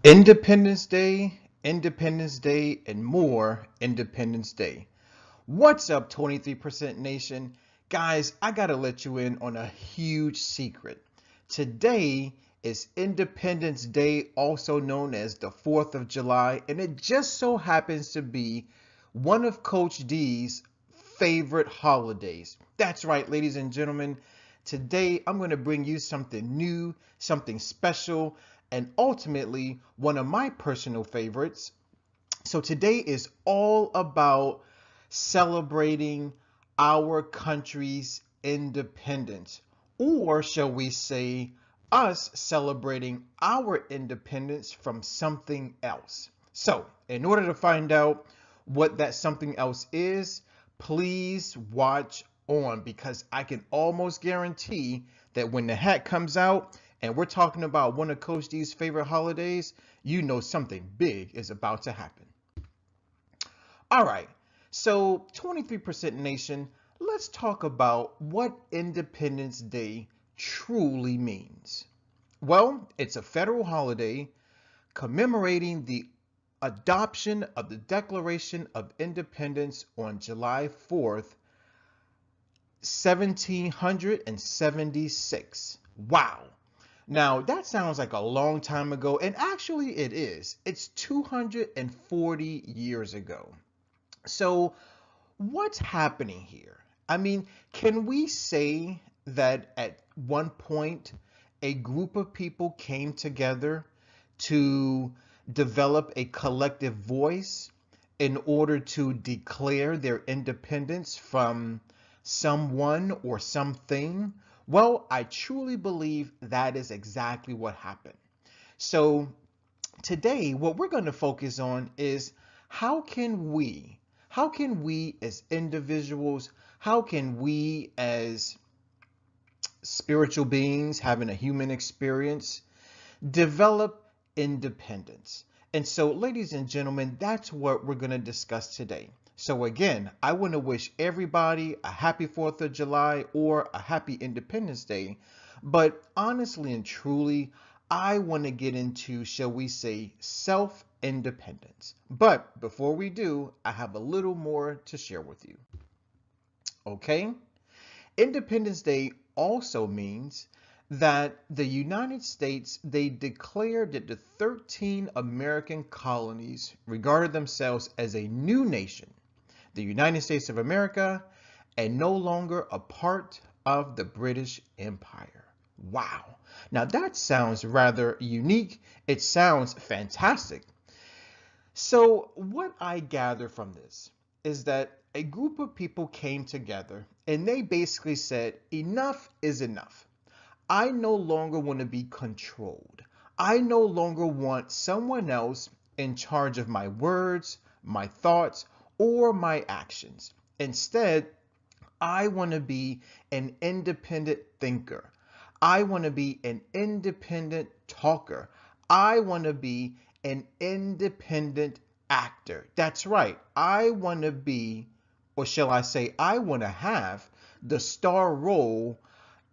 Independence Day, and more Independence Day. What's up, 23% Nation? Guys, I gotta let you in on a huge secret. Today is Independence Day, also known as the 4th of July, and it just so happens to be one of Coach D's favorite holidays. That's right, ladies and gentlemen. Today, I'm going to bring you something new, something special, and ultimately one of my personal favorites. So today is all about celebrating our country's independence, or shall we say, us celebrating our independence from something else. So, in order to find out what that something else is, please watch on because I can almost guarantee that when the hat comes out and we're talking about one of Coach D's favorite holidays, you know something big is about to happen. All right, so 23% Nation, let's talk about what Independence Day truly means. Well, it's a federal holiday commemorating the adoption of the Declaration of Independence on July 4th, 1776. Wow. Now, that sounds like a long time ago, and actually it is. It's 240 years ago. So, what's happening here? I mean, can we say that at one point a group of people came together to develop a collective voice in order to declare their independence from someone or something? Well, I truly believe that is exactly what happened. So, today, what we're going to focus on is how can we, how can we as individuals, how can we as spiritual beings having a human experience develop independence? And so, ladies and gentlemen, that's what we're going to discuss today. So again, I want to wish everybody a happy 4th of July or a happy Independence Day. But honestly and truly, I want to get into, shall we say, self-independence. But before we do, I have a little more to share with you. Okay? Independence Day also means that the United States, they declared that the 13 American colonies regarded themselves as a new nation, the United States of America, and no longer a part of the British Empire. Wow. Now that sounds rather unique. It sounds fantastic. So, what I gather from this is that a group of people came together and they basically said, enough is enough. I no longer want to be controlled. I no longer want someone else in charge of my words, my thoughts, or my actions. Instead, I want to be an independent thinker. I want to be an independent talker. I want to be an independent actor. That's right. I want to be, or shall I say, I want to have the star role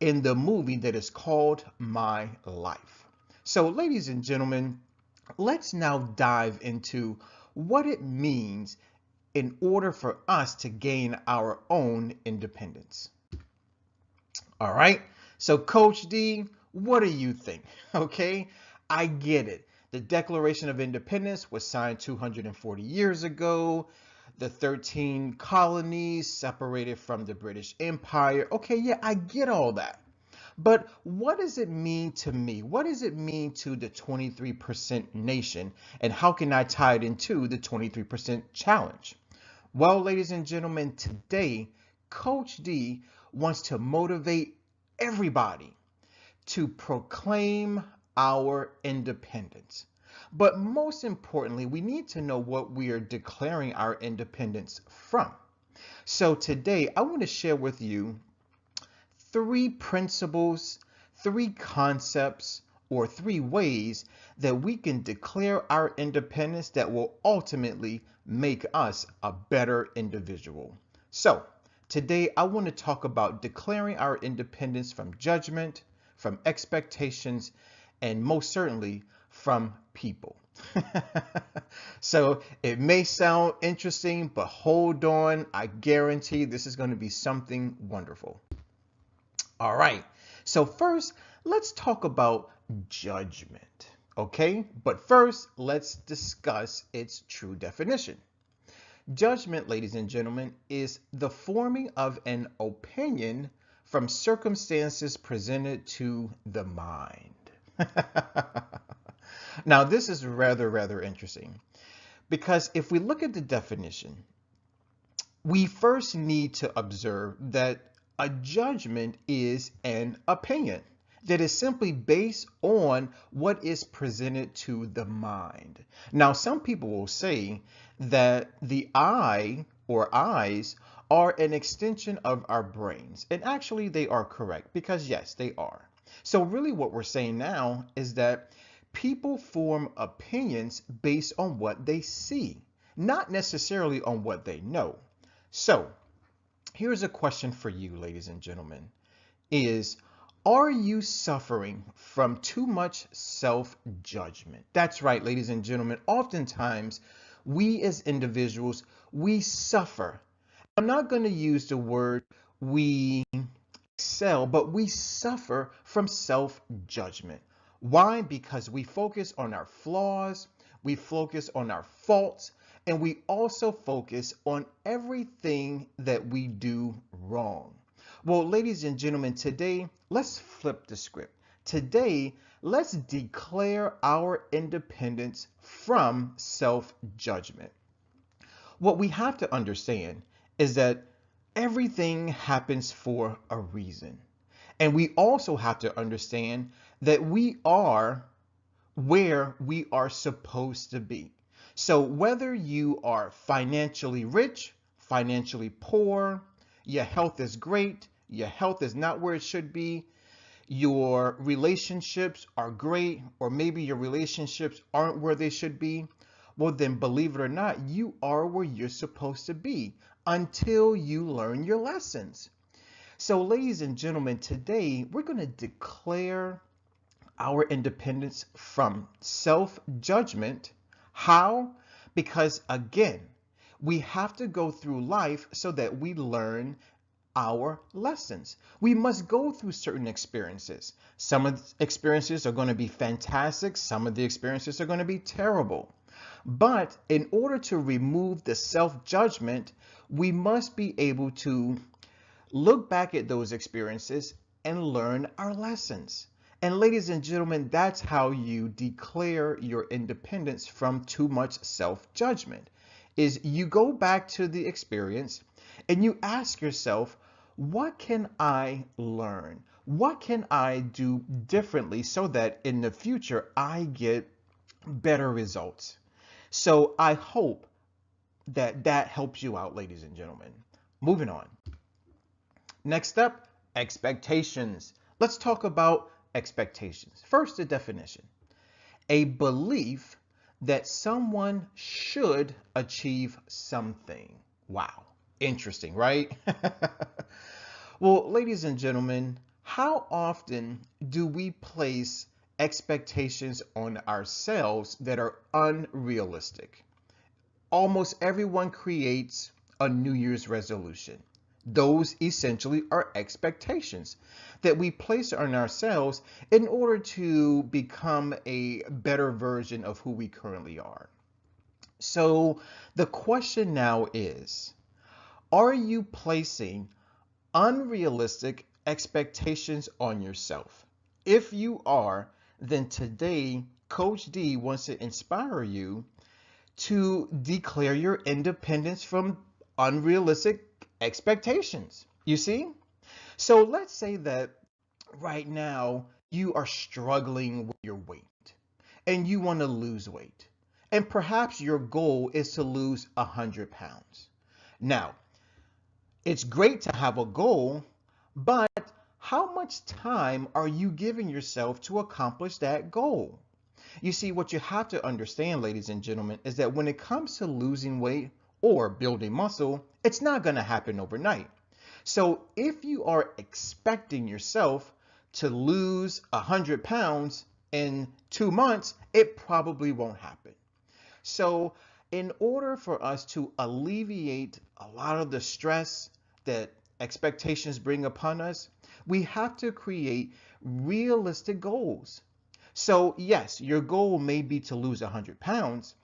in the movie that is called My Life. So, ladies and gentlemen, let's now dive into what it means in order for us to gain our own independence. All right. So, Coach D, what do you think? Okay. I get it. The Declaration of Independence was signed 240 years ago. The 13 colonies separated from the British Empire. Okay, yeah, I get all that. But what does it mean to me? What does it mean to the 23% nation? And how can I tie it into the 23% challenge? Well, ladies and gentlemen, today, Coach D wants to motivate everybody to proclaim our independence. But most importantly, we need to know what we are declaring our independence from. So today, I want to share with you three principles, three concepts, or three ways that we can declare our independence that will ultimately make us a better individual. So, today I want to talk about declaring our independence from judgment, from expectations, and most certainly from people. So it may sound interesting, but hold on. I guarantee this is going to be something wonderful. All right. So first, let's talk about judgment. Okay. But first, let's discuss its true definition. Judgment, ladies and gentlemen, is the forming of an opinion from circumstances presented to the mind. Now, this is rather interesting because if we look at the definition, we first need to observe that a judgment is an opinion that is simply based on what is presented to the mind. Now, some people will say that the eye or eyes are an extension of our brains. And actually, they are correct because, yes, they are. So really what we're saying now is that people form opinions based on what they see, not necessarily on what they know. So here's a question for you, ladies and gentlemen, is are you suffering from too much self-judgment? That's right, ladies and gentlemen. Oftentimes, we as individuals, we suffer. I'm not going to use the word we excel, but we suffer from self-judgment. Why? Because we focus on our flaws, we focus on our faults, and we also focus on everything that we do wrong. Well, ladies and gentlemen, today, let's flip the script. Today, let's declare our independence from self-judgment. What we have to understand is that everything happens for a reason. And we also have to understand that we are where we are supposed to be. So whether you are financially rich, financially poor, your health is great, your health is not where it should be, your relationships are great, or maybe your relationships aren't where they should be, well then believe it or not, you are where you're supposed to be until you learn your lessons. So ladies and gentlemen, today we're going to declare our independence from self-judgment. How? Because again, we have to go through life so that we learn our lessons. We must go through certain experiences. Some of the experiences are going to be fantastic. Some of the experiences are going to be terrible. But in order to remove the self-judgment, we must be able to look back at those experiences and learn our lessons. And ladies and gentlemen, that's how you declare your independence from too much self-judgment. Is you go back to the experience and you ask yourself, what can I learn? What can I do differently so that in the future I get better results? So I hope that that helps you out, ladies and gentlemen. Moving on. Next up, expectations. Let's talk about expectations. First, the definition. A belief that someone should achieve something. Wow. Interesting, right? Well, ladies and gentlemen, how often do we place expectations on ourselves that are unrealistic? Almost everyone creates a New Year's resolution. Those essentially are expectations that we place on ourselves in order to become a better version of who we currently are. So the question now is, are you placing unrealistic expectations on yourself? If you are, then today Coach D wants to inspire you to declare your independence from unrealistic expectations. You see? So let's say that right now you are struggling with your weight and you want to lose weight. And perhaps your goal is to lose 100 pounds. Now, it's great to have a goal, but how much time are you giving yourself to accomplish that goal? You see, what you have to understand, ladies and gentlemen, is that when it comes to losing weight or building muscle, it's not going to happen overnight. So if you are expecting yourself to lose 100 pounds, In 2 months, it probably won't happen. So, in order for us to alleviate a lot of the stress that expectations bring upon us, we have to create realistic goals. So, yes, your goal may be to lose 100 pounds,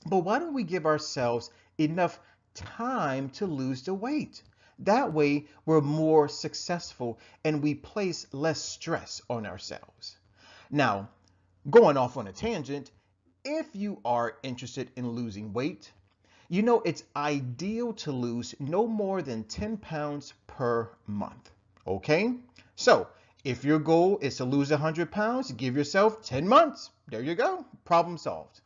but why don't we give ourselves enough time to lose the weight? That way, we're more successful and we place less stress on ourselves. Now, going off on a tangent, if you are interested in losing weight, you know it's ideal to lose no more than 10 pounds per month. Okay? So, if your goal is to lose 100 pounds, give yourself 10 months. There you go. Problem solved.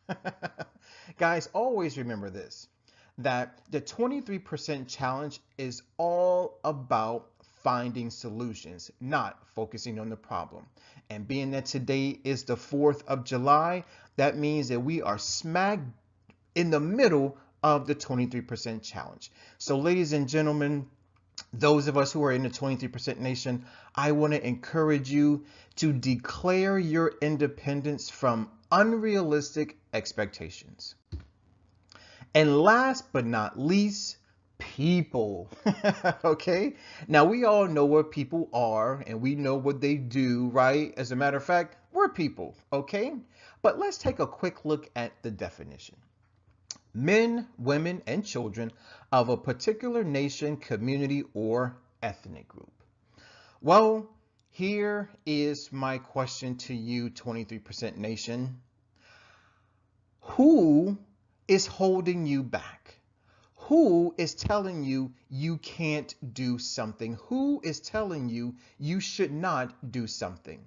Guys, always remember this, that the 23% challenge is all about finding solutions, not focusing on the problem. And being that today is the 4th of July, that means that we are smack in the middle of the 23% challenge. So, ladies and gentlemen, those of us who are in the 23% nation, I want to encourage you to declare your independence from unrealistic expectations. And last but not least, people. Okay? Now, we all know what people are and we know what they do, right? As a matter of fact, we're people, okay? But let's take a quick look at the definition. Men, women, and children of a particular nation, community, or ethnic group. Well, here is my question to you, 23% nation. Who is holding you back? Who is telling you you can't do something? Who is telling you you should not do something?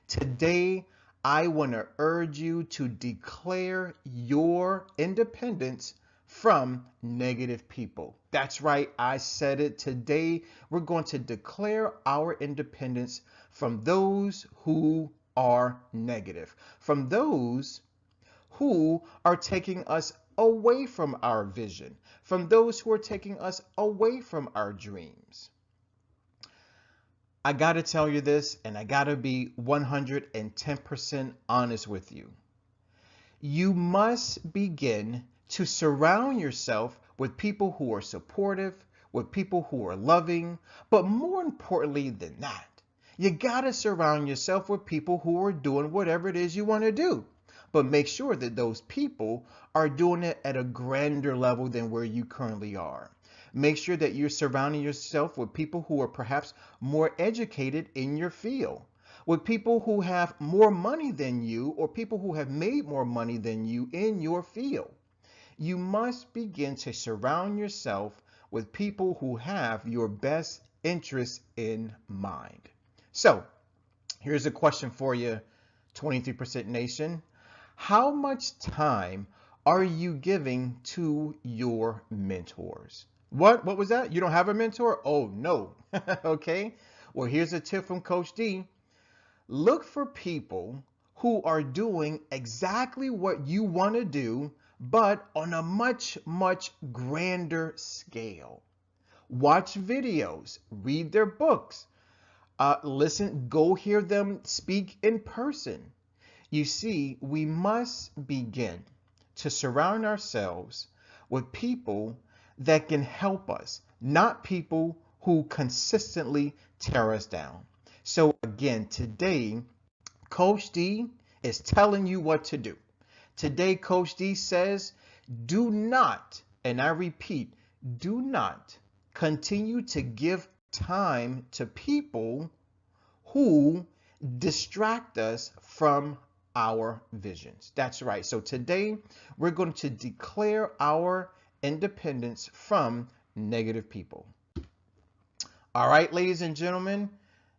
Today, I want to urge you to declare your independence from negative people. That's right, I said it. Today, we're going to declare our independence from those who are negative, from those who are taking us away from our vision, from those who are taking us away from our dreams. I got to tell you this, and I got to be 110% honest with you. You must begin to surround yourself with people who are supportive, with people who are loving, but more importantly than that, you got to surround yourself with people who are doing whatever it is you want to do. But make sure that those people are doing it at a grander level than where you currently are. Make sure that you're surrounding yourself with people who are perhaps more educated in your field, with people who have more money than you, or people who have made more money than you in your field. You must begin to surround yourself with people who have your best interests in mind. So, here's a question for you, 23% Nation. How much time are you giving to your mentors? What was that? You don't have a mentor? Oh, no. Okay. Well, here's a tip from Coach D. Look for people who are doing exactly what you want to do, but on a much, much grander scale. Watch videos, read their books, listen, go hear them speak in person. You see, we must begin to surround ourselves with people that can help us, not people who consistently tear us down. So again, today, Coach D is telling you what to do. Today, Coach D says, do not, and I repeat, do not continue to give time to people who distract us from our visions. That's right. So today we're going to declare our independence from negative people. All right, ladies and gentlemen,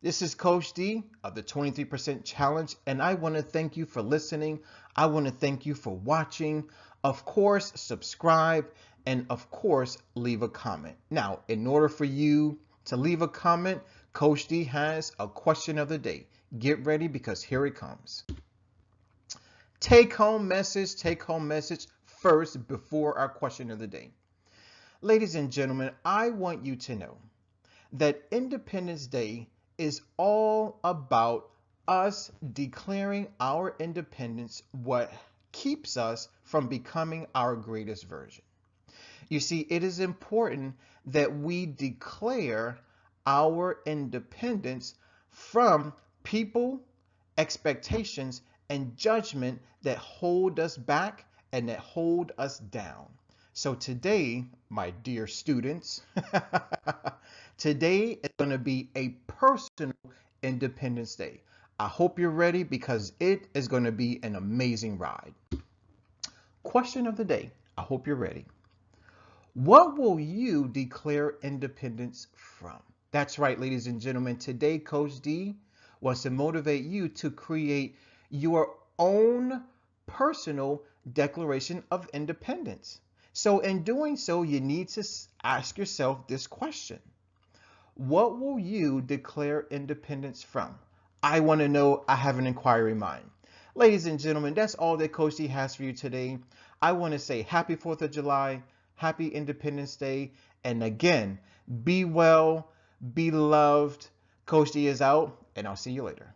this is Coach D of the 23% Challenge, and I want to thank you for listening. I want to thank you for watching. Of course, subscribe, and of course, leave a comment. Now, in order for you to leave a comment, Coach D has a question of the day. Get ready because here it comes. Take home message first before our question of the day. Ladies and gentlemen, I want you to know that Independence Day is all about us declaring our independence what keeps us from becoming our greatest version. You see, it is important that we declare our independence from people, expectations, and judgment that hold us back and that hold us down. So today, my dear students, today is going to be a personal Independence Day. I hope you're ready because it is going to be an amazing ride. Question of the day. I hope you're ready. What will you declare independence from? That's right, ladies and gentlemen. Today, Coach D wants to motivate you to create your own personal declaration of independence. So in doing so, you need to ask yourself this question. What will you declare independence from? I want to know. I have an inquiry mind. Ladies and gentlemen, that's all that Coach D has for you today. I want to say happy 4th of July, happy Independence Day, and again, be well, be loved. Coach D is out, and I'll see you later.